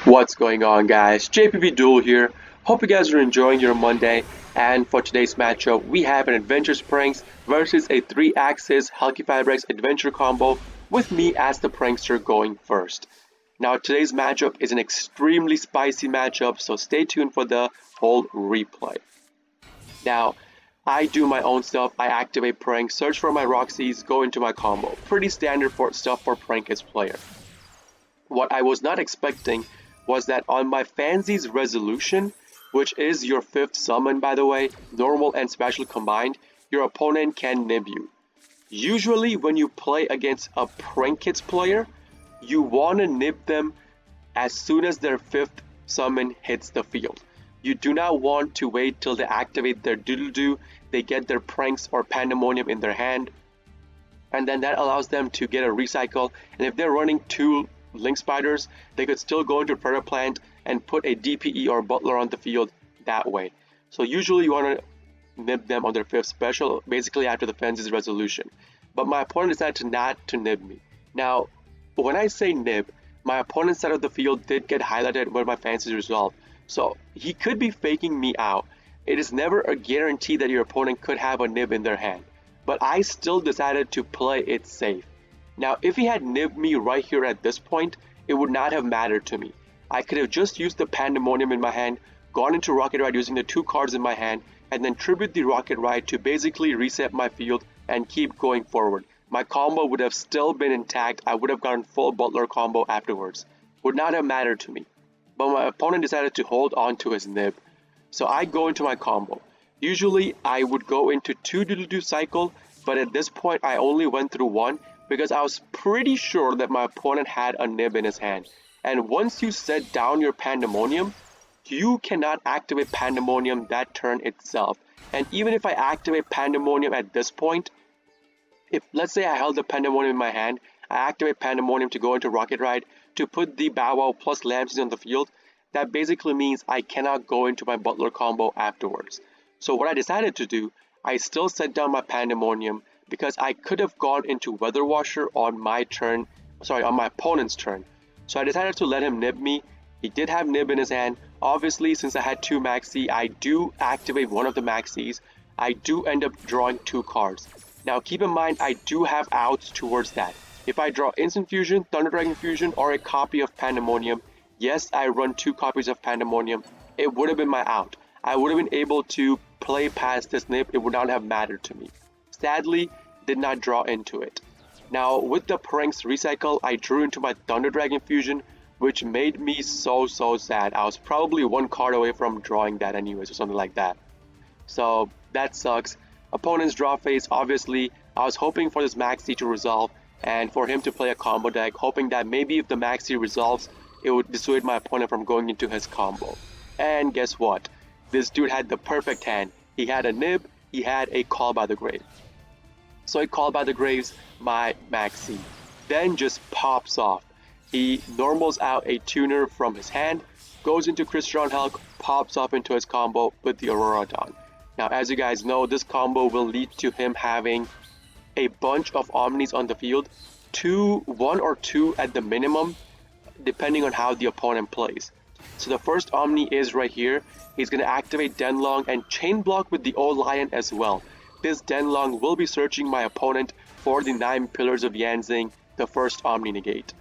What's going on, guys? JPP Duel here. Hope you guys are enjoying your Monday. And for today's matchup, we have an Adventure Pranks versus a 3-axis Halq Fabrics Adventure combo with me as the prankster going first. Now, today's matchup is an extremely spicy matchup, so stay tuned for the whole replay. Now, I do my own stuff. I activate prank, search for my Roxys, go into my combo. Pretty standard for stuff for Prankist player. What I was not expecting was that on my Fancy's Resolution, which is your 5th summon by the way, normal and special combined, your opponent can nib you. Usually when you play against a Prankits player, you want to nib them as soon as their 5th summon hits the field. You do not want to wait till they activate their doodle-doo, they get their pranks or pandemonium in their hand, and then that allows them to get a recycle, and if they're running 2 Link Spiders, they could still go into Predator Plant and put a DPE or Butler on the field that way. So usually you want to nib them on their 5th special, basically after the Fancy's Resolution. But my opponent decided to not to nib me. Now, when I say nib, my opponent's side of the field did get highlighted when my Fancy's resolved. So he could be faking me out. It is never a guarantee that your opponent could have a nib in their hand. But I still decided to play it safe. Now, if he had nibbed me right here at this point, it would not have mattered to me. I could have just used the Pandemonium in my hand, gone into Rocket Ride using the 2 cards in my hand, and then tribute the Rocket Ride to basically reset my field and keep going forward. My combo would have still been intact. I would have gotten full Butler combo afterwards. Would not have mattered to me. But my opponent decided to hold on to his nib. So I go into my combo. Usually I would go into 2 doodle-doo cycle, but at this point I only went through 1 because I was pretty sure that my opponent had a nib in his hand. And once you set down your Pandemonium, you cannot activate Pandemonium that turn itself. And even if I activate Pandemonium at this point, if let's say I held the Pandemonium in my hand, I activate Pandemonium to go into Rocket Ride to put the Bow Wow plus Lamps on the field, that basically means I cannot go into my Butler combo afterwards. So what I decided to do, I still set down my Pandemonium because I could have gone into Weather Washer on my turn, on my opponent's turn. So I decided to let him nib me. He did have nib in his hand. Obviously, since I had 2 Maxi, I do activate one of the Maxis. I do end up drawing 2 cards. Now keep in mind, I do have outs towards that. If I draw Instant Fusion, Thunder Dragon Fusion, or a copy of Pandemonium, yes, I run 2 copies of Pandemonium, it would have been my out. I would have been able to play past this nib, it would not have mattered to me. Sadly, did not draw into it. Now, with the Pranks recycle, I drew into my Thunder Dragon Fusion, which made me so sad. I was probably 1 card away from drawing that anyways, or something like that. So, that sucks. Opponent's draw phase, obviously, I was hoping for this Maxi to resolve, and for him to play a combo deck, hoping that maybe if the Maxi resolves, it would dissuade my opponent from going into his combo. And guess what? This dude had the perfect hand. He had a nib, he had a Call by the Grave. So I Call by the Graves my Maxi, then just pops off. He normals out a tuner from his hand, goes into Crystron Halq, pops up into his combo with the Aurora Dawn. Now, as you guys know, this combo will lead to him having a bunch of Omnis on the field, 1 or 2 at the minimum, depending on how the opponent plays. So the first Omni is right here. He's going to activate Denlong and Chain Block with the Old Lion as well. This Denlong will be searching my opponent for the 9 Pillars of Yanzing, the first Omni Negate.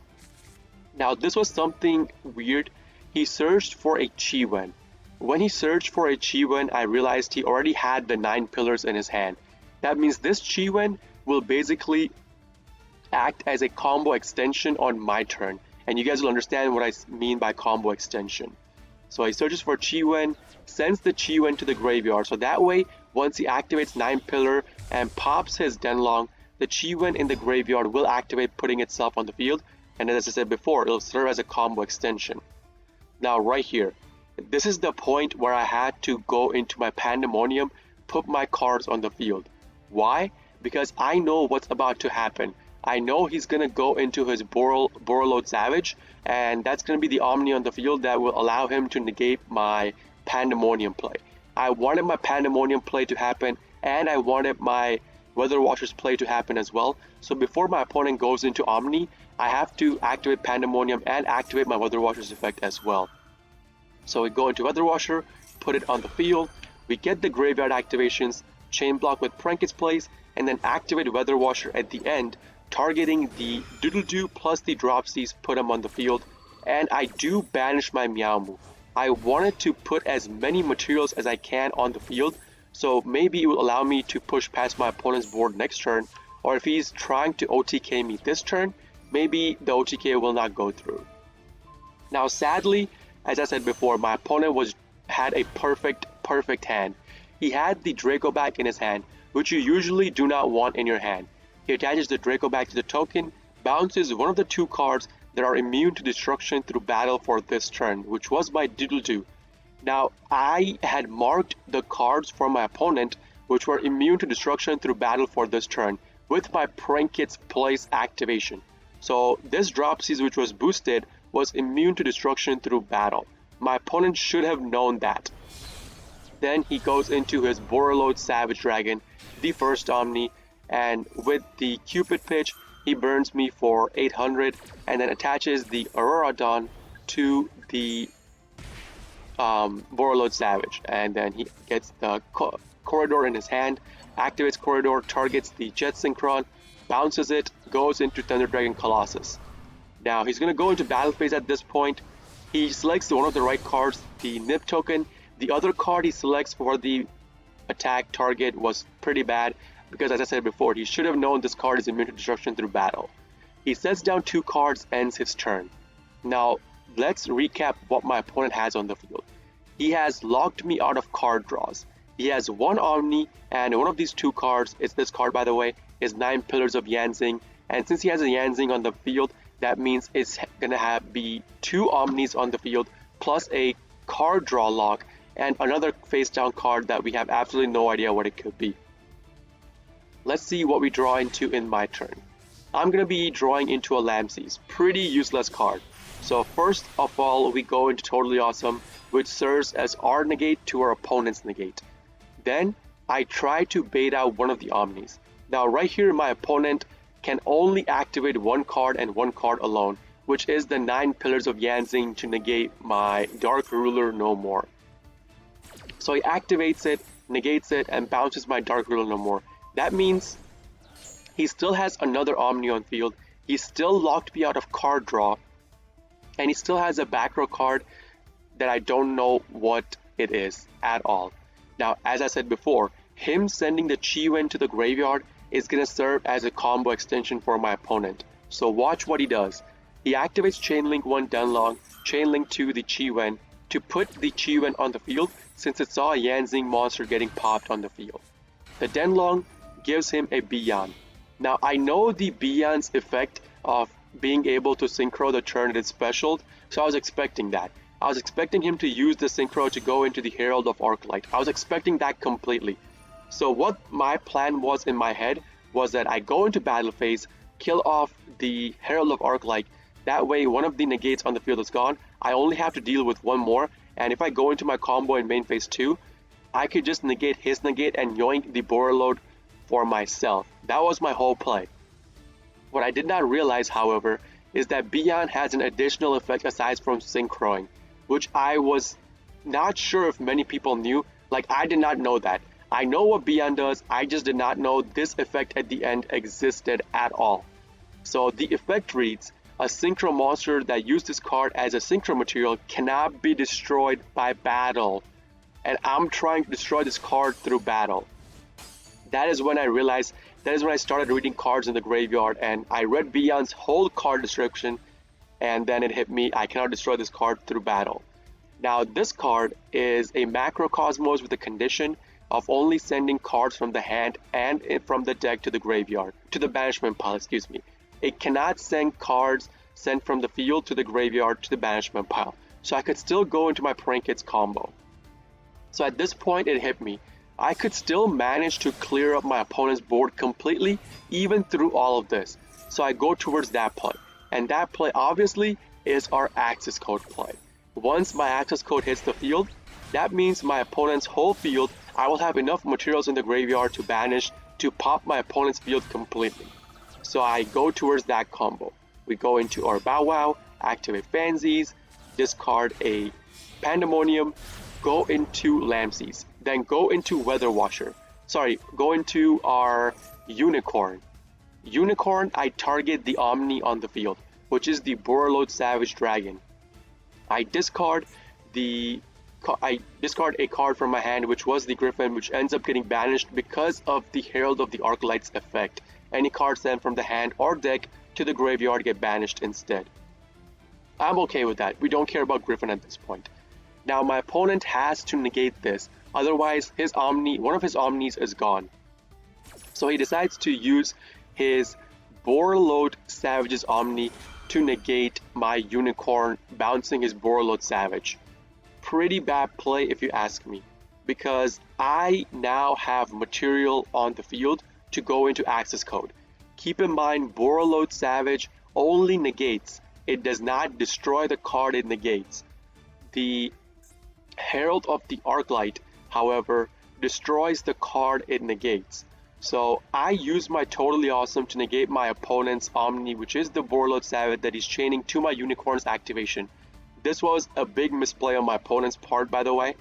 Now this was something weird. He searched for a Chi-Wen. When he searched for a Chi-Wen, I realized he already had the 9 Pillars in his hand. That means this Chi-Wen will basically act as a combo extension on my turn. And you guys will understand what I mean by combo extension. So he searches for Chi-Wen, sends the Chi-Wen to the graveyard. So that way, once he activates 9 Pillar and pops his Denlong, the Chi-Wen in the graveyard will activate, putting itself on the field. And as I said before, it'll serve as a combo extension. Now right here, this is the point where I had to go into my Pandemonium, put my cards on the field. Why? Because I know what's about to happen. I know he's going to go into his Borreload Savage, and that's going to be the Omni on the field that will allow him to negate my Pandemonium play. I wanted my Pandemonium play to happen, and I wanted my Weather Watcher's play to happen as well. So before my opponent goes into Omni, I have to activate Pandemonium and activate my Weather Washer's effect as well. So we go into Weather Washer, put it on the field, we get the graveyard activations, Chain Block with Pranket's Place, and then activate Weather Washer at the end, targeting the Doodle-Doo plus the Dropsies, put them on the field, and I do banish my Meowmoo. I wanted to put as many materials as I can on the field, so maybe it will allow me to push past my opponent's board next turn, or if he's trying to OTK me this turn, maybe the OTK will not go through. Now sadly, as I said before, my opponent had a perfect hand. He had the Draco Back in his hand, which you usually do not want in your hand. He attaches the Draco Back to the token, bounces one of the 2 cards that are immune to destruction through battle for this turn, which was my Doodle-Doo. Now, I had marked the cards for my opponent, which were immune to destruction through battle for this turn, with my Pranket's Place activation. So this Dropsies, which was boosted, was immune to destruction through battle. My opponent should have known that. Then he goes into his Borreload Savage Dragon, the first Omni, and with the Cupid Pitch, he burns me for 800 and then attaches the Aurora Dawn to the Borreload Savage. And then he gets the Corridor in his hand, activates Corridor, targets the Jet Synchron, bounces it, goes into Thunder Dragon Colossus. Now he's going to go into battle phase at this point. He selects one of the right cards, the Nip token. The other card he selects for the attack target was pretty bad because, as I said before, he should have known this card is immune to destruction through battle. He sets down 2 cards, ends his turn. Now let's recap what my opponent has on the field. He has locked me out of card draws. He has 1 Omni, and one of these 2 cards, it's this card by the way, is 9 Pillars of Yanzing. And since he has a Yanzing on the field, that means it's gonna be 2 Omnis on the field, plus a card draw lock, and another face down card that we have absolutely no idea what it could be. Let's see what we draw into in my turn. I'm gonna be drawing into a Lamses, pretty useless card. So first of all, we go into Totally Awesome, which serves as our negate to our opponent's negate. Then I try to bait out one of the Omnis. Now right here, my opponent can only activate 1 card and 1 card alone, which is the 9 Pillars of Yanzing to negate my Dark Ruler no more. So he activates it, negates it, and bounces my Dark Ruler no more. That means he still has another Omni on field, he still locked me out of card draw, and he still has a back row card that I don't know what it is at all. Now, as I said before, him sending the Chi-Wen to the graveyard is going to serve as a combo extension for my opponent. So watch what he does. He activates Chainlink 1 Dunlong, Chainlink 2 the Chi-Wen to put the Chi-Wen on the field since it saw a Yanzing monster getting popped on the field. The Denlong gives him a Bian. Now I know the Bian's effect of being able to synchro the turn it is special, so I was expecting that. I was expecting him to use the synchro to go into the Herald of Arclight. I was expecting that completely. So what my plan was in my head was that I go into battle phase, kill off the Herald of Arclight. That way one of the negates on the field is gone. I only have to deal with 1 more, and if I go into my combo in main phase 2, I could just negate his negate and yoink the Borreload for myself. That was my whole play. What I did not realize, however, is that Bian has an additional effect aside from synchroing, which I was not sure if many people knew. Like, I did not know that. I know what Bian does, I just did not know this effect at the end existed at all. So the effect reads, a synchro monster that used this card as a synchro material cannot be destroyed by battle. And I'm trying to destroy this card through battle. That is when I realized, that is when I started reading cards in the graveyard, and I read Bian's whole card description, and then it hit me, I cannot destroy this card through battle. Now this card is a Macrocosmos with a condition of only sending cards from the hand and from the deck to the graveyard, to the banishment pile, excuse me. It cannot send cards sent from the field to the graveyard to the banishment pile. So I could still go into my Prankets combo. So at this point it hit me. I could still manage to clear up my opponent's board completely, even through all of this. So I go towards that play. And that play obviously is our Access Code play. Once my Access Code hits the field, that means my opponent's whole field, I will have enough materials in the graveyard to banish to pop my opponent's field completely. So I go towards that combo. We go into our Bow Wow, activate Fansies, discard a Pandemonium, go into Lamses, then go into Weather Washer. Sorry, go into our Unicorn. Unicorn, I target the Omni on the field, which is the Borreload Savage Dragon. I discard the I discard a card from my hand, which was the Griffin, which ends up getting banished because of the Herald of the Arclight's effect. Any cards sent from the hand or deck to the graveyard get banished instead. I'm okay with that. We don't care about Griffin at this point. Now my opponent has to negate this, otherwise his Omni, one of his Omnis is gone. So he decides to use his Borreload Savage's Omni to negate my Unicorn, bouncing his Borreload Savage. Pretty bad play if you ask me, because I now have material on the field to go into access code. Keep in mind, Borreload Savage only negates. It does not destroy the card it negates. The Herald of the Arclight, however, destroys the card it negates. So I use my Totally Awesome to negate my opponent's Omni, which is the Borreload Savage that he's chaining to my Unicorn's activation. This was a big misplay on my opponent's part, by the way,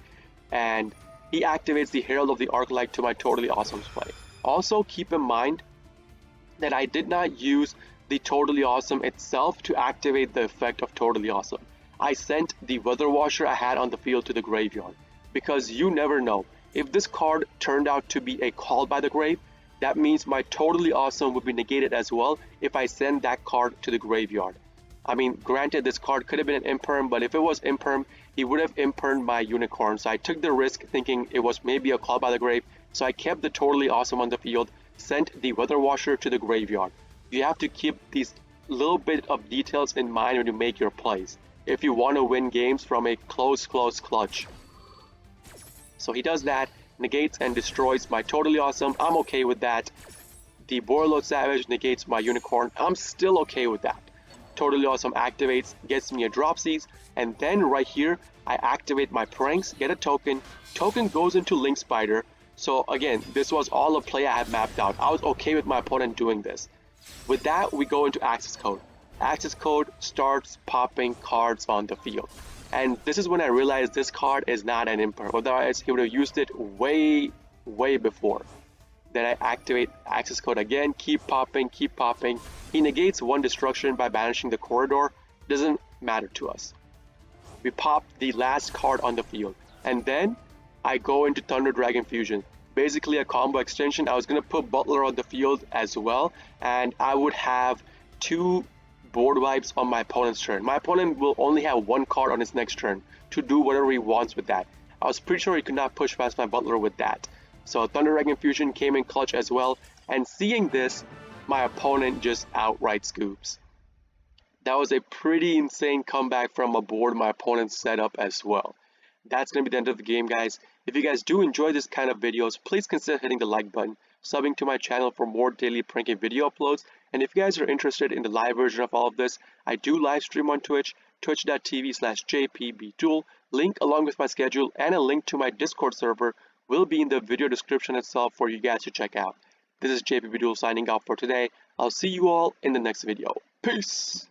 and he activates the Herald of the Arclight to my Totally Awesome's play. Also, keep in mind that I did not use the Totally Awesome itself to activate the effect of Totally Awesome. I sent the Weather Washer I had on the field to the graveyard, because you never know. If this card turned out to be a Call by the Grave, that means my Totally Awesome would be negated as well if I send that card to the graveyard. I mean, granted, this card could have been an Imperm, but if it was Imperm, he would have Impermed my Unicorn. So I took the risk thinking it was maybe a Call by the Grave. So I kept the Totally Awesome on the field, sent the Weather Washer to the graveyard. You have to keep these little bit of details in mind when you make your plays, if you want to win games from a close clutch. So he does that, negates and destroys my Totally Awesome. I'm okay with that. The Borreload Savage negates my Unicorn. I'm still okay with that. Totally Awesome activates, gets me a Dropsies, and then right here, I activate my Pranks, get a token. Token goes into Link Spider. So again, this was all a play I had mapped out. I was okay with my opponent doing this. With that, we go into Access Code. Access Code starts popping cards on the field. And this is when I realized this card is not an Imperm. Otherwise, he would have used it way before. Then I activate Access Code again, keep popping. He negates one destruction by banishing the Corridor. Doesn't matter to us. We pop the last card on the field. And then I go into Thunder Dragon Fusion. Basically a combo extension. I was going to put Butler on the field as well. And I would have 2 board wipes on my opponent's turn. My opponent will only have 1 card on his next turn to do whatever he wants with that. I was pretty sure he could not push past my Butler with that. So Thunder Dragon Fusion came in clutch as well, and seeing this, my opponent just outright scoops. That was a pretty insane comeback from a board my opponent set up as well. That's going to be the end of the game, guys. If you guys do enjoy this kind of videos, please consider hitting the like button, subbing to my channel for more daily prank game video uploads, and if you guys are interested in the live version of all of this, I do live stream on Twitch, twitch.tv/jpbduel. Link along with my schedule and a link to my Discord server will be in the video description itself for you guys to check out. This is JPB Duel signing out for today. I'll see you all in the next video. Peace!